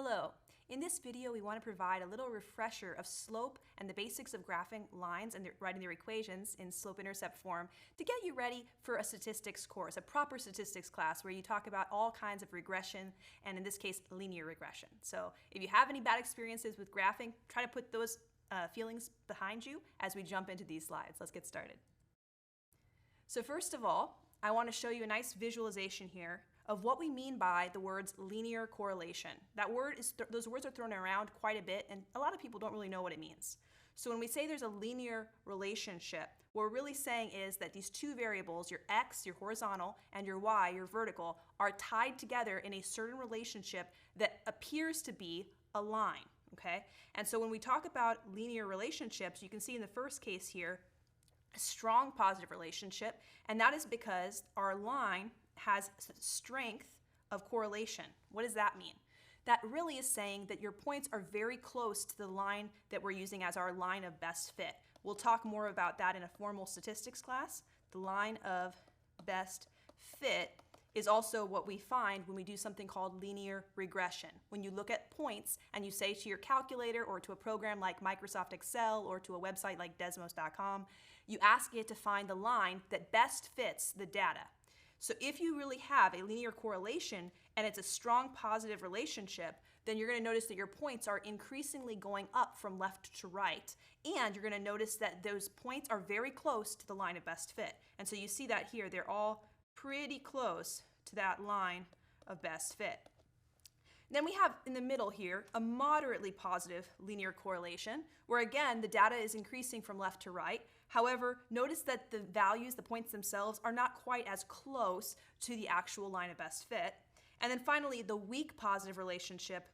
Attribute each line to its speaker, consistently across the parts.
Speaker 1: Hello. In this video, we want to provide a little refresher of slope and the basics of graphing lines and writing their equations in slope-intercept form to get you ready for a statistics course, a proper statistics class where you talk about all kinds of regression and in this case, linear regression. So if you have any bad experiences with graphing, try to put those feelings behind you as we jump into these slides. Let's get started. So first of all, I want to show you a nice visualization here of what we mean by the words linear correlation. Those words are thrown around quite a bit, and a lot of people don't really know what it means. So when we say there's a linear relationship, what we're really saying is that these two variables, your x, your horizontal, and your y, your vertical, are tied together in a certain relationship that appears to be a line, okay? And so when we talk about linear relationships, you can see in the first case here, a strong positive relationship, and that is because our line has strength of correlation. What does that mean? That really is saying that your points are very close to the line that we're using as our line of best fit. We'll talk more about that in a formal statistics class. The line of best fit is also what we find when we do something called linear regression. When you look at points and you say to your calculator or to a program like Microsoft Excel or to a website like Desmos.com, you ask it to find the line that best fits the data. So if you really have a linear correlation and it's a strong positive relationship, then you're going to notice that your points are increasingly going up from left to right. And you're going to notice that those points are very close to the line of best fit. And so you see that here, they're all pretty close to that line of best fit. Then we have in the middle here a moderately positive linear correlation where again the data is increasing from left to right. However, notice that the values, the points themselves, are not quite as close to the actual line of best fit. And then finally the weak positive relationship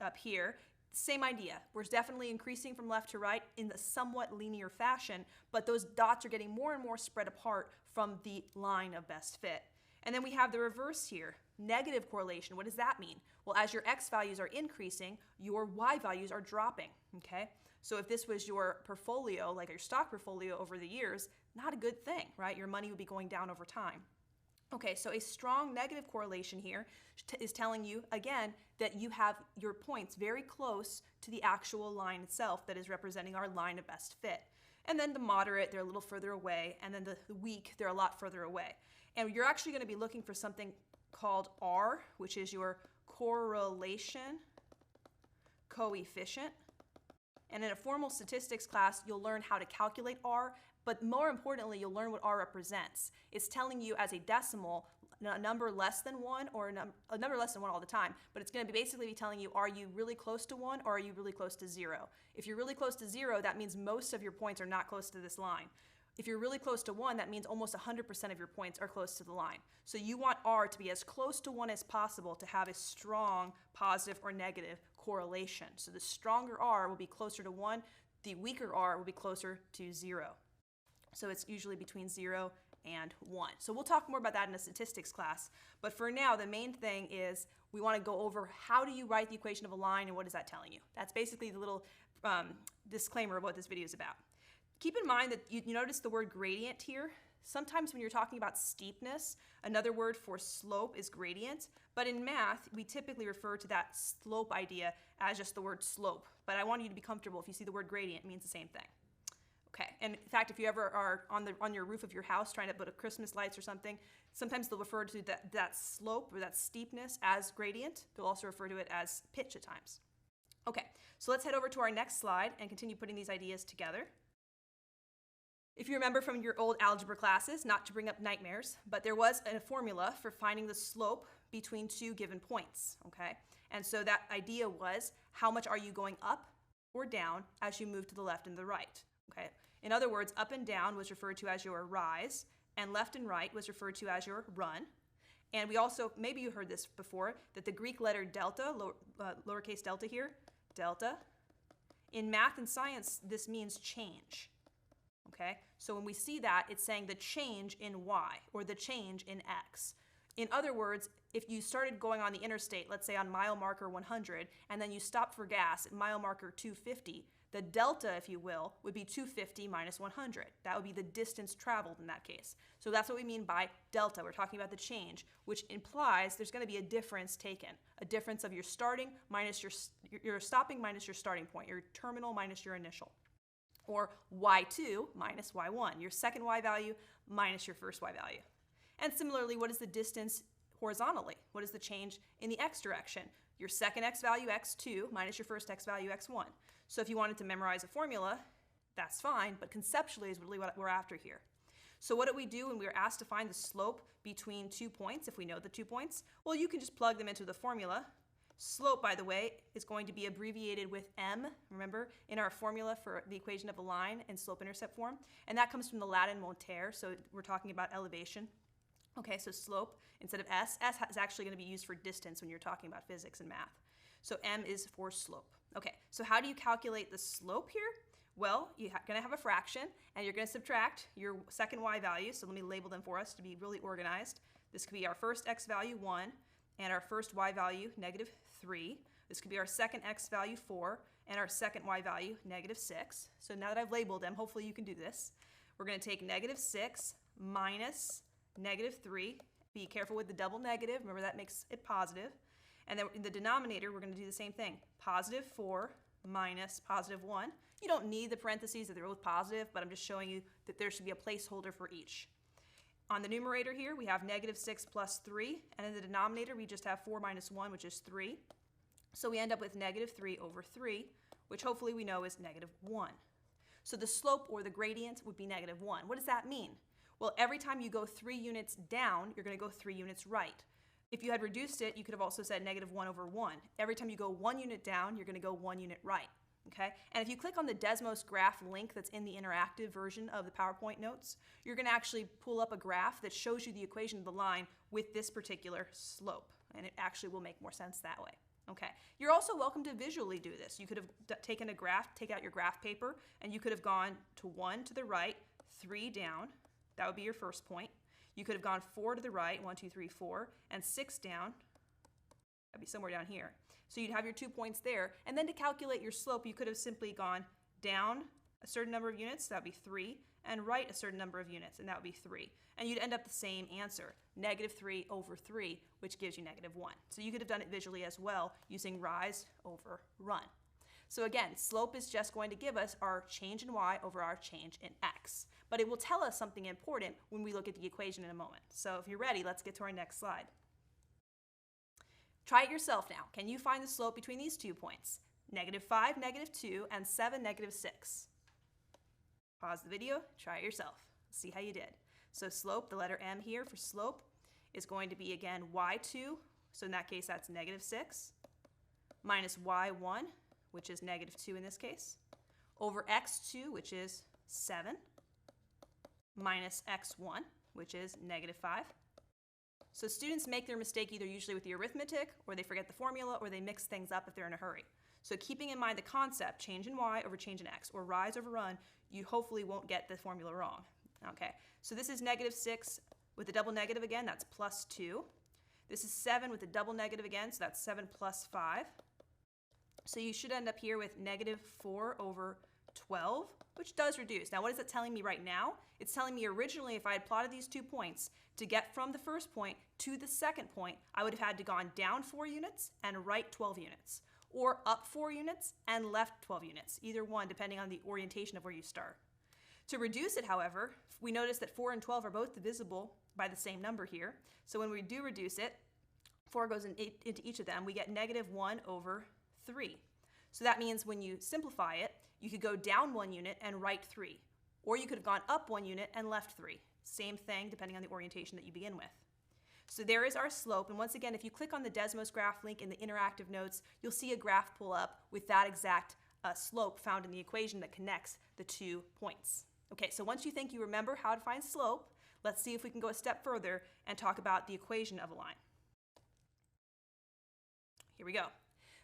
Speaker 1: up here, same idea. We're definitely increasing from left to right in the somewhat linear fashion, but those dots are getting more and more spread apart from the line of best fit. And then we have the reverse here, negative correlation. What does that mean? Well, as your x values are increasing, your y values are dropping, okay? So if this was your portfolio, like your stock portfolio over the years, not a good thing, right? Your money would be going down over time. Okay, so a strong negative correlation here is telling you, again, that you have your points very close to the actual line itself that is representing our line of best fit. And then the moderate, they're a little further away, and then the weak, they're a lot further away. And you're actually going to be looking for something called R, which is your correlation coefficient. And in a formal statistics class, you'll learn how to calculate R, but more importantly, you'll learn what R represents. It's telling you as a decimal, a number less than 1 or a number less than 1 all the time, but it's going to basically be telling you, are you really close to 1 or are you really close to 0? If you're really close to 0, that means most of your points are not close to this line. If you're really close to 1, that means almost 100% of your points are close to the line. So you want R to be as close to 1 as possible to have a strong positive or negative correlation. So the stronger R will be closer to 1, the weaker R will be closer to 0. So it's usually between 0 and 1. So we'll talk more about that in a statistics class. But for now, the main thing is we want to go over how do you write the equation of a line and what is that telling you. That's basically the little disclaimer of what this video is about. Keep in mind that you notice the word gradient here. Sometimes when you're talking about steepness, another word for slope is gradient. But in math, we typically refer to that slope idea as just the word slope. But I want you to be comfortable. If you see the word gradient, it means the same thing. Okay, and in fact, if you ever are on your roof of your house trying to put up Christmas lights or something, sometimes they'll refer to that slope or that steepness as gradient. They'll also refer to it as pitch at times. Okay, so let's head over to our next slide and continue putting these ideas together. If you remember from your old algebra classes, not to bring up nightmares, but there was a formula for finding the slope between two given points, okay? And so that idea was, how much are you going up or down as you move to the left and the right, okay? In other words, up and down was referred to as your rise, and left and right was referred to as your run. And we also, maybe you heard this before, that the Greek letter delta, lowercase delta here, delta, in math and science, this means change. Okay, so when we see that, it's saying the change in y or the change in x. In other words, if you started going on the interstate, let's say on mile marker 100, and then you stopped for gas at mile marker 250, The delta, if you will, would be 250 minus 100. That would be the distance traveled in that case. So that's what we mean by delta. We're talking about the change, which implies there's going to be a difference taken, a difference of your starting minus your stopping minus your starting point, your terminal minus your initial. Or y2 minus y1, your second y value minus your first y value. And similarly, what is the distance horizontally? What is the change in the x direction? Your second x value, x2, minus your first x value, x1. So if you wanted to memorize a formula, that's fine, but conceptually is really what we're after here. So what do we do when we are asked to find the slope between 2 points, if we know the 2 points? Well, you can just plug them into the formula. Slope, by the way, is going to be abbreviated with m, remember, in our formula for the equation of a line in slope-intercept form. And that comes from the Latin montare, so we're talking about elevation. Okay, so slope instead of s is actually going to be used for distance when you're talking about physics and math. So m is for slope. Okay, so how do you calculate the slope here? Well, you're going to have a fraction, and you're going to subtract your second y value. So let me label them for us to be really organized. This could be our first x value, 1, and our first y value, negative 3. This could be our second x value, 4, and our second y value, negative 6. So now that I've labeled them, hopefully you can do this. We're going to take negative 6 minus negative 3. Be careful with the double negative. Remember, that makes it positive. And then in the denominator, we're going to do the same thing. Positive 4 minus positive 1. You don't need the parentheses if they're both positive, but I'm just showing you that there should be a placeholder for each. On the numerator here, we have negative 6 plus 3. And in the denominator, we just have 4 minus 1, which is 3. So we end up with negative 3 over 3, which hopefully we know is negative 1. So the slope or the gradient would be negative 1. What does that mean? Well, every time you go 3 units down, you're going to go 3 units right. If you had reduced it, you could have also said negative 1 over 1. Every time you go 1 unit down, you're going to go 1 unit right. Okay? And if you click on the Desmos graph link that's in the interactive version of the PowerPoint notes, you're going to actually pull up a graph that shows you the equation of the line with this particular slope. And it actually will make more sense that way. Okay. You're also welcome to visually do this. You could have taken a graph, take out your graph paper, and you could have gone to 1 to the right, 3 down. That would be your first point. You could have gone 4 to the right, 1, 2, 3, 4, and 6 down. That'd be somewhere down here. So you'd have your 2 points there. And then to calculate your slope, you could have simply gone down a certain number of units, that would be 3, and right a certain number of units, and that would be 3. And you'd end up the same answer, negative 3 over 3, which gives you negative 1. So you could have done it visually as well using rise over run. So again, slope is just going to give us our change in y over our change in x. But it will tell us something important when we look at the equation in a moment. So if you're ready, let's get to our next slide. Try it yourself now. Can you find the slope between these 2 points? Negative 5, negative 2, and 7, negative 6. Pause the video, try it yourself. See how you did. So slope, the letter m here for slope, is going to be again y2, so in that case that's negative 6, minus y1, which is negative 2 in this case, over x2, which is 7, minus x1, which is negative 5. So students make their mistake either usually with the arithmetic, or they forget the formula, or they mix things up if they're in a hurry. So keeping in mind the concept, change in y over change in x, or rise over run, you hopefully won't get the formula wrong. Okay, so this is negative 6 with the double negative again, that's plus 2. This is 7 with the double negative again, so that's 7 plus 5. So you should end up here with negative 4 over 12, which does reduce. Now what is it telling me right now? It's telling me originally if I had plotted these 2 points, to get from the first point to the second point, I would have had to gone down 4 units and right 12 units, or up 4 units and left 12 units, either one depending on the orientation of where you start. To reduce it, however, we notice that 4 and 12 are both divisible by the same number here. So when we do reduce it, 4 goes into each of them, we get negative 1 over 3. So that means when you simplify it, you could go down 1 unit and right 3. Or you could have gone up 1 unit and left 3. Same thing depending on the orientation that you begin with. So there is our slope, and once again, if you click on the Desmos graph link in the interactive notes, you'll see a graph pull up with that exact slope found in the equation that connects the 2 points. Okay, so once you think you remember how to find slope, let's see if we can go a step further and talk about the equation of a line. Here we go.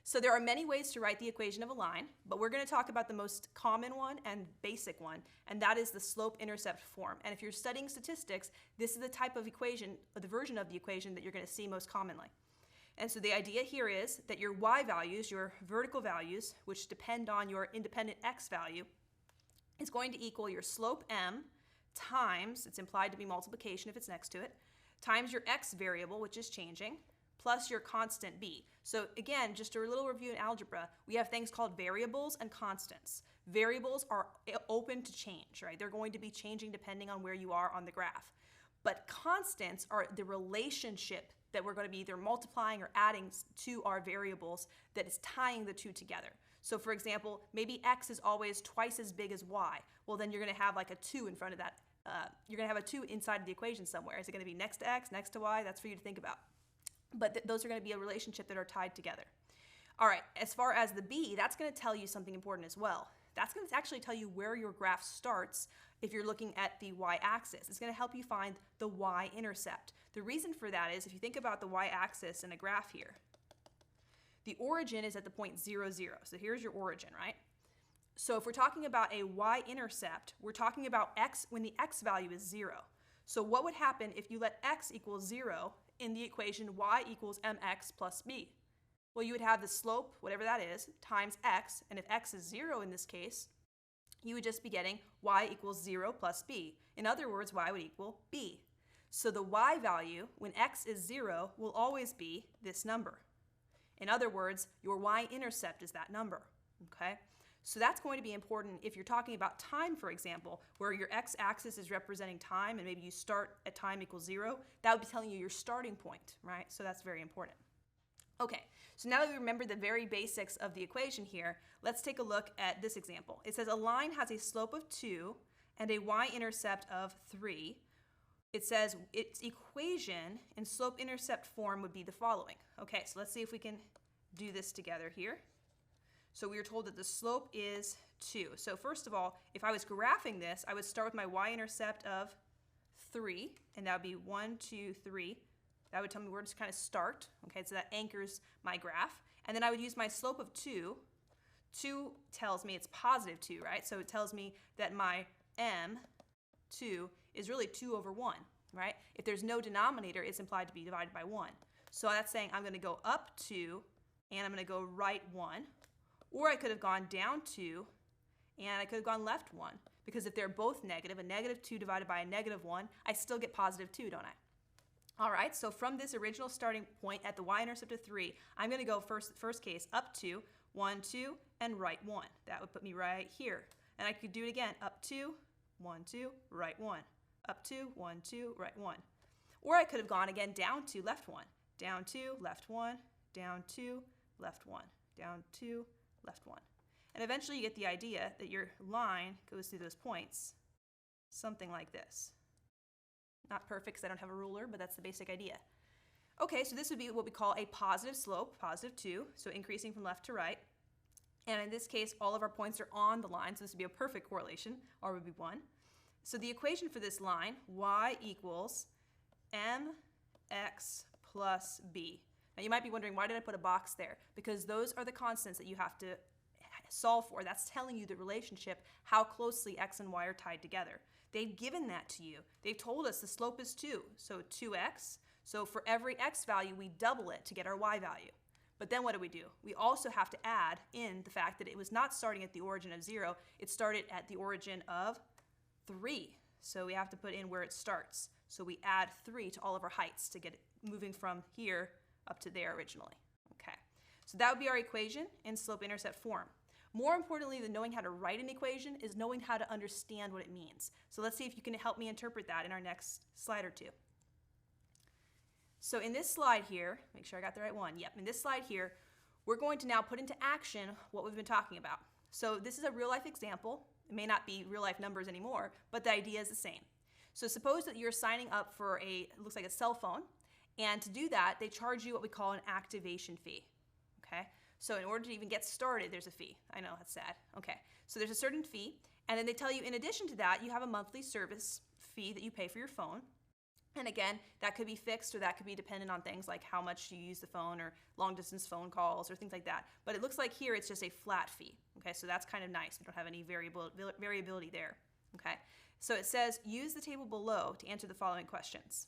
Speaker 1: So there are many ways to write the equation of a line, but we're going to talk about the most common one and basic one, and that is the slope-intercept form. And if you're studying statistics, this is the type of equation, or the version of the equation that you're going to see most commonly. And so the idea here is that your y values, your vertical values, which depend on your independent x value, is going to equal your slope m times, it's implied to be multiplication if it's next to it, times your x variable, which is changing, plus your constant b. So again, just a little review in algebra, we have things called variables and constants. Variables are open to change, right? They're going to be changing depending on where you are on the graph. But constants are the relationship that we're going to be either multiplying or adding to our variables that is tying the two together. So for example, maybe x is always twice as big as y. Well, then you're going to have like a 2 in front of that. You're going to have a 2 inside of the equation somewhere. Is it going to be next to x, next to y? That's for you to think about. But those are going to be a relationship that are tied together. All right, as far as the b, that's going to tell you something important as well. That's going to actually tell you where your graph starts if you're looking at the y-axis. It's going to help you find the y-intercept. The reason for that is if you think about the y-axis in a graph here, the origin is at the point 0, 0. So here's your origin, right? So if we're talking about a y-intercept, we're talking about x when the x value is 0. So what would happen if you let x equal 0 in the equation y equals mx plus b? Well, you would have the slope, whatever that is, times x, and if x is 0 in this case, you would just be getting y equals 0 plus b. In other words, y would equal b. So the y value, when x is 0, will always be this number. In other words, your y-intercept is that number, okay? So that's going to be important if you're talking about time, for example, where your x-axis is representing time, and maybe you start at time equals 0. That would be telling you your starting point, right? So that's very important. Okay, so now that we remember the very basics of the equation here, let's take a look at this example. It says a line has a slope of 2 and a y-intercept of 3. It says its equation in slope-intercept form would be the following. Okay, so let's see if we can do this together here. So we were told that the slope is 2. So first of all, if I was graphing this, I would start with my y-intercept of 3, and that would be 1, 2, 3. That would tell me where to kind of start. Okay, so that anchors my graph. And then I would use my slope of 2. 2 tells me it's positive 2, right? So it tells me that my m2 is really 2 over 1, right? If there's no denominator, it's implied to be divided by 1. So that's saying I'm going to go up 2, and I'm going to go right 1. Or I could have gone down 2, and I could have gone left 1. Because if they're both negative, a negative 2 divided by a negative 1, I still get positive 2, don't I? All right, so from this original starting point at the y-intercept of 3, I'm going to go first case up 2, 1, 2, and right 1. That would put me right here. And I could do it again, up 2, 1, 2, right 1. Up 2, 1, 2, right 1. Or I could have gone again down 2, left 1. Down 2, left 1, down 2, left 1, down 2, left 1. And eventually you get the idea that your line goes through those points, something like this. Not perfect because I don't have a ruler, but that's the basic idea. Okay, so this would be what we call a positive slope, positive 2, so increasing from left to right. And in this case, all of our points are on the line, so this would be a perfect correlation, R would be 1. So the equation for this line, y equals mx plus b. Now you might be wondering, why did I put a box there? Because those are the constants that you have to solve for. That's telling you the relationship, how closely x and y are tied together. They've given that to you. They've told us the slope is 2, so 2x. So for every x value, we double it to get our y value. But then what do? We also have to add in the fact that it was not starting at the origin of 0, it started at the origin of 3. So we have to put in where it starts. So we add 3 to all of our heights to get it moving from here up to there originally. Okay, so that would be our equation in slope-intercept form. More importantly than knowing how to write an equation is knowing how to understand what it means. So let's see if you can help me interpret that in our next slide or two. So in this slide here, make sure I got the right one. Yep, in this slide here, we're going to now put into action what we've been talking about. So this is a real life example. It may not be real life numbers anymore, but the idea is the same. So suppose that you're signing up for it looks like a cell phone, and to do that, they charge you what we call an activation fee, okay? So in order to even get started, there's a fee. I know, that's sad. Okay, so there's a certain fee, and then they tell you in addition to that, you have a monthly service fee that you pay for your phone. And again, that could be fixed or that could be dependent on things like how much you use the phone or long distance phone calls or things like that. But it looks like here it's just a flat fee. Okay, so that's kind of nice. We don't have any variability there. Okay, so it says use the table below to answer the following questions.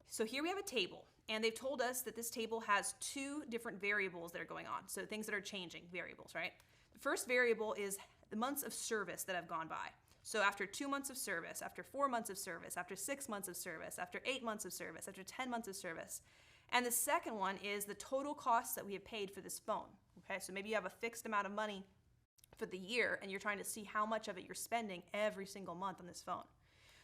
Speaker 1: So here we have a table, And they've told us that this table has two different variables that are going on. So things that are changing, variables, right? The first variable is the months of service that have gone by. So after 2 months of service, after 4 months of service, after 6 months of service, after 8 months of service, after 10 months of service. And the second one is the total costs that we have paid for this phone. Okay, so maybe you have a fixed amount of money for the year and you're trying to see how much of it you're spending every single month on this phone.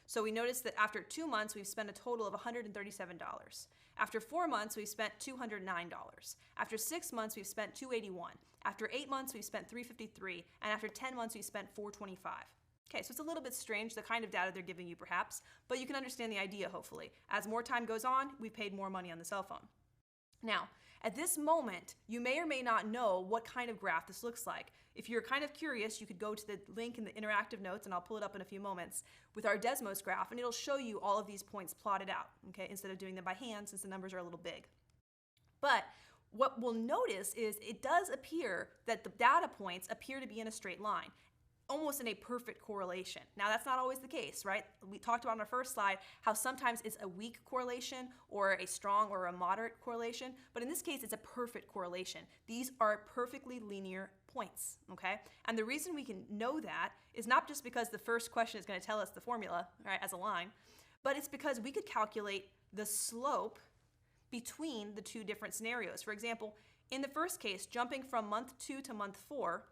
Speaker 1: So we noticed that after 2 months, we've spent a total of $137. After 4 months, we've spent $209. After 6 months, we've spent $281. After 8 months, we've spent $353. And after 10 months, we've spent $425. Okay, so it's a little bit strange, the kind of data they're giving you perhaps, but you can understand the idea hopefully. As more time goes on, we've paid more money on the cell phone. Now, at this moment, you may or may not know what kind of graph this looks like. If you're kind of curious, you could go to the link in the interactive notes, and I'll pull it up in a few moments, with our Desmos graph, and it'll show you all of these points plotted out, okay, instead of doing them by hand since the numbers are a little big. But what we'll notice is it does appear that the data points appear to be in a straight line, almost in a perfect correlation. Now that's not always the case, right? We talked about on our first slide how sometimes it's a weak correlation or a strong or a moderate correlation, but in this case it's a perfect correlation. These are perfectly linear points, okay? And the reason we can know that is not just because the first question is going to tell us the formula, right, as a line, but it's because we could calculate the slope between the two different scenarios. For example, in the first case, jumping from month 2 to month 4,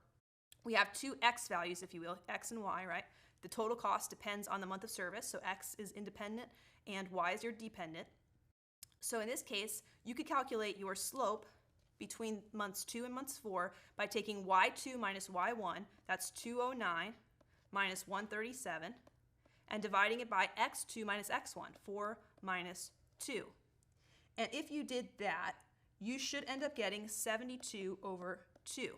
Speaker 1: we have two x values, if you will, x and y, right? The total cost depends on the month of service, so x is independent and y is your dependent. So in this case, you could calculate your slope between months 2 and months 4 by taking y2 minus y1, that's 209 minus 137, and dividing it by x2 minus x1, 4 minus 2. And if you did that, you should end up getting 72 over 2.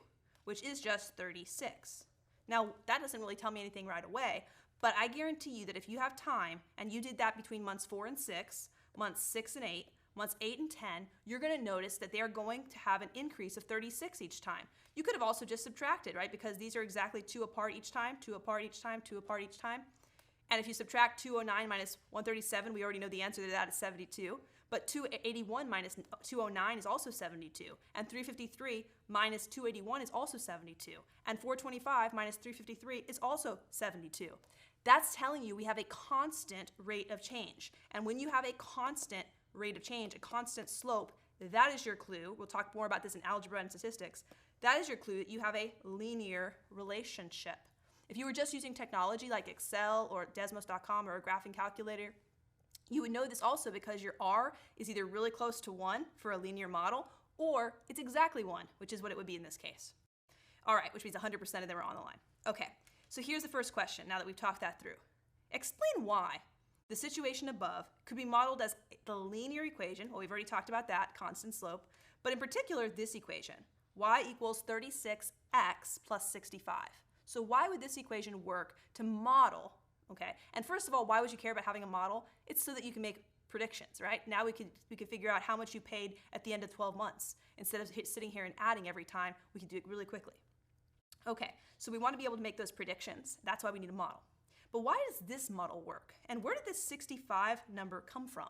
Speaker 1: Which is just 36. Now, that doesn't really tell me anything right away, but I guarantee you that if you have time and you did that between months 4 and 6, months 6 and 8, months 8 and 10, you're going to notice that they are going to have an increase of 36 each time. You could have also just subtracted, right? Because these are exactly 2 apart each time, 2 apart each time, 2 apart each time. And if you subtract 209 minus 137, we already know the answer to that is 72. But 281 minus 209 is also 72. And 353 minus 281 is also 72. And 425 minus 353 is also 72. That's telling you we have a constant rate of change. And when you have a constant rate of change, a constant slope, that is your clue. We'll talk more about this in algebra and statistics. That is your clue that you have a linear relationship. If you were just using technology like Excel or Desmos.com or a graphing calculator, you would know this also because your R is either really close to 1 for a linear model, or it's exactly 1, which is what it would be in this case. All right, which means 100% of them are on the line. Okay, so here's the first question now that we've talked that through. Explain why the situation above could be modeled as the linear equation. Well, we've already talked about that, constant slope, but in particular this equation, y equals 36x plus 65. So why would this equation work to model? Okay, and first of all, why would you care about having a model? It's so that you can make predictions, right? Now we could figure out how much you paid at the end of 12 months. Instead of sitting here and adding every time, we can do it really quickly. Okay, so we want to be able to make those predictions. That's why we need a model. But why does this model work? And where did this 65 number come from?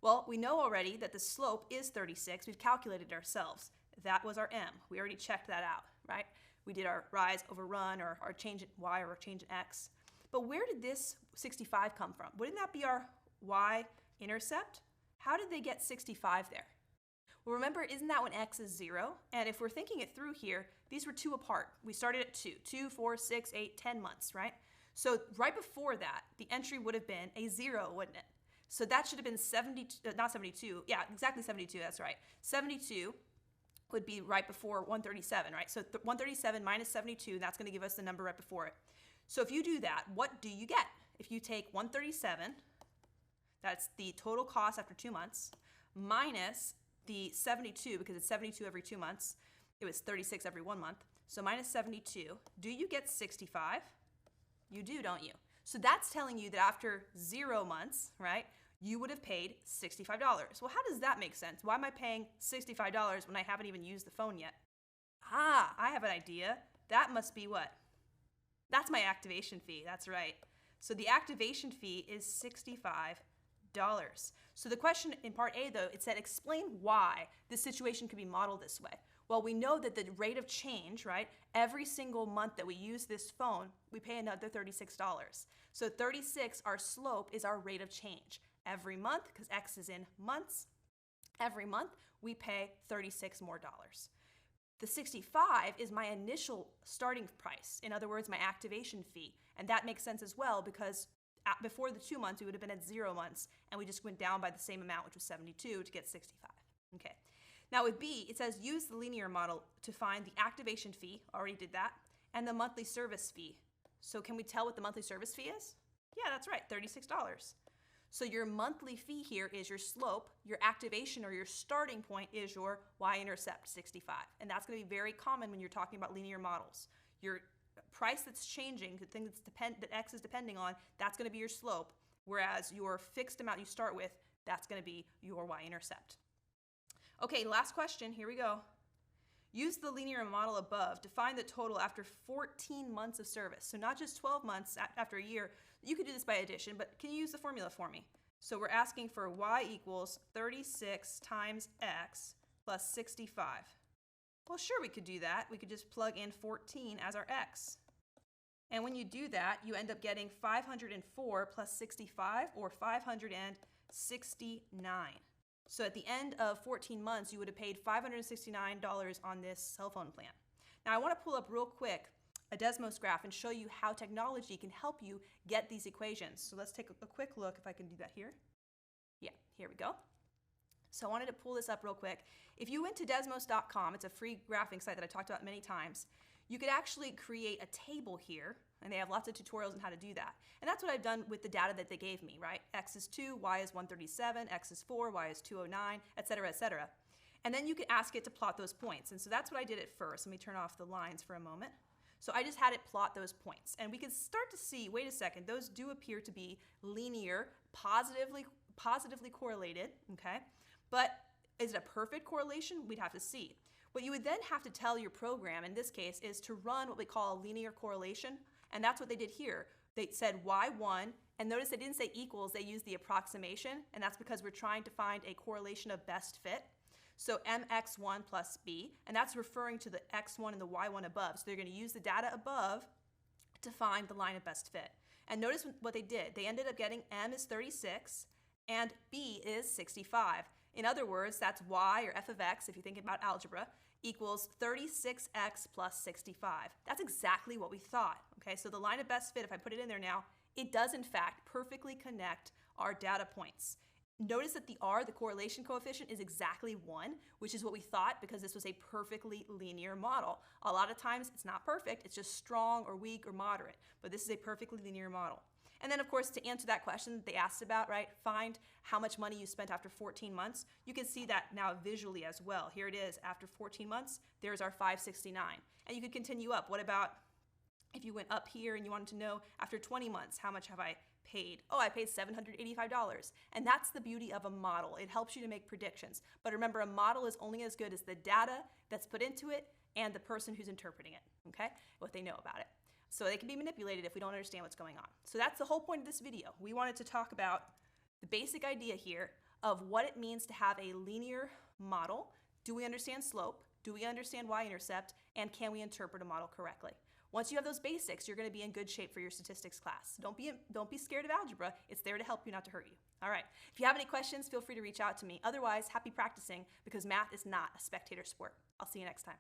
Speaker 1: Well, we know already that the slope is 36. We've calculated it ourselves. That was our m. We already checked that out, right? We did our rise over run or our change in y or our change in x. But where did this 65 come from? Wouldn't that be our y-intercept? How did they get 65 there? Well, remember, isn't that when x is 0? And if we're thinking it through here, these were 2 apart. We started at 2, 4, 6, 8, 10 months, right? So right before that, the entry would have been a 0, wouldn't it? So that should have been 72, not 72, yeah, exactly 72, that's right. 72 would be right before 137, right? So 137 minus 72, that's going to give us the number right before it. So if you do that, what do you get? If you take 137, that's the total cost after 2 months, minus the 72, because it's 72 every 2 months. It was 36 every 1 month. So minus 72, do you get 65? You do, don't you? So that's telling you that after 0 months, right, you would have paid $65. Well, how does that make sense? Why am I paying $65 when I haven't even used the phone yet? Ah, I have an idea. That must be what? That's my activation fee, that's right. So the activation fee is $65. So the question in part A, though, it said explain why this situation could be modeled this way. Well, we know that the rate of change, right, every single month that we use this phone, we pay another $36. So 36, our slope, is our rate of change. Every month, because X is in months, every month we pay $36 more. The 65 is my initial starting price. In other words, my activation fee. And that makes sense as well because before the 2 months, we would have been at 0 months, and we just went down by the same amount, which was 72, to get 65. Okay. Now with B, it says use the linear model to find the activation fee, already did that, and the monthly service fee. So can we tell what the monthly service fee is? Yeah, that's right, $36. So your monthly fee here is your slope, your activation or your starting point is your y-intercept, 65. And that's going to be very common when you're talking about linear models. Your price that's changing, the thing that X is depending on, that's going to be your slope, whereas your fixed amount you start with, that's going to be your y-intercept. Okay, last question, here we go. Use the linear model above to find the total after 14 months of service. So not just 12 months after a year. You could do this by addition, but can you use the formula for me? So we're asking for y equals 36 times x plus 65. Well, sure, we could do that. We could just plug in 14 as our x. And when you do that, you end up getting 504 plus 65, or 569. So at the end of 14 months, you would have paid $569 on this cell phone plan. Now I want to pull up real quick a Desmos graph and show you how technology can help you get these equations. So let's take a quick look if I can do that here. Yeah, here we go. So I wanted to pull this up real quick. If you went to desmos.com, it's a free graphing site that I talked about many times, you could actually create a table here, and they have lots of tutorials on how to do that. And that's what I've done with the data that they gave me, right? X is 2, Y is 137, X is 4, Y is 209, et cetera, et cetera. And then you could ask it to plot those points. And so that's what I did at first. Let me turn off the lines for a moment. So I just had it plot those points. And we can start to see, wait a second, those do appear to be linear, positively correlated, okay? But is it a perfect correlation? We'd have to see. What you would then have to tell your program, in this case, is to run what we call a linear correlation, and that's what they did here. They said y1, and notice they didn't say equals, they used the approximation, and that's because we're trying to find a correlation of best fit. So mx1 plus b, and that's referring to the x1 and the y1 above. So they're going to use the data above to find the line of best fit. And notice what they did. They ended up getting m is 36, and b is 65. In other words, that's y, or f of x, if you think about algebra, equals 36x plus 65. That's exactly what we thought. Okay, so the line of best fit, if I put it in there now, it does in fact perfectly connect our data points. Notice that the r, the correlation coefficient, is exactly 1, which is what we thought because this was a perfectly linear model. A lot of times it's not perfect, it's just strong or weak or moderate, but this is a perfectly linear model. And then, of course, to answer that question they asked about, right, find how much money you spent after 14 months. You can see that now visually as well. Here it is, after 14 months, there's our 569. And you could continue up. What about if you went up here and you wanted to know after 20 months, how much have I paid? Oh, I paid $785. And that's the beauty of a model. It helps you to make predictions. But remember, a model is only as good as the data that's put into it and the person who's interpreting it, okay, what they know about it. So they can be manipulated if we don't understand what's going on. So that's the whole point of this video. We wanted to talk about the basic idea here of what it means to have a linear model. Do we understand slope? Do we understand y-intercept? And can we interpret a model correctly? Once you have those basics, you're going to be in good shape for your statistics class. Don't be scared of algebra. It's there to help you, not to hurt you. All right. If you have any questions, feel free to reach out to me. Otherwise, happy practicing, because math is not a spectator sport. I'll see you next time.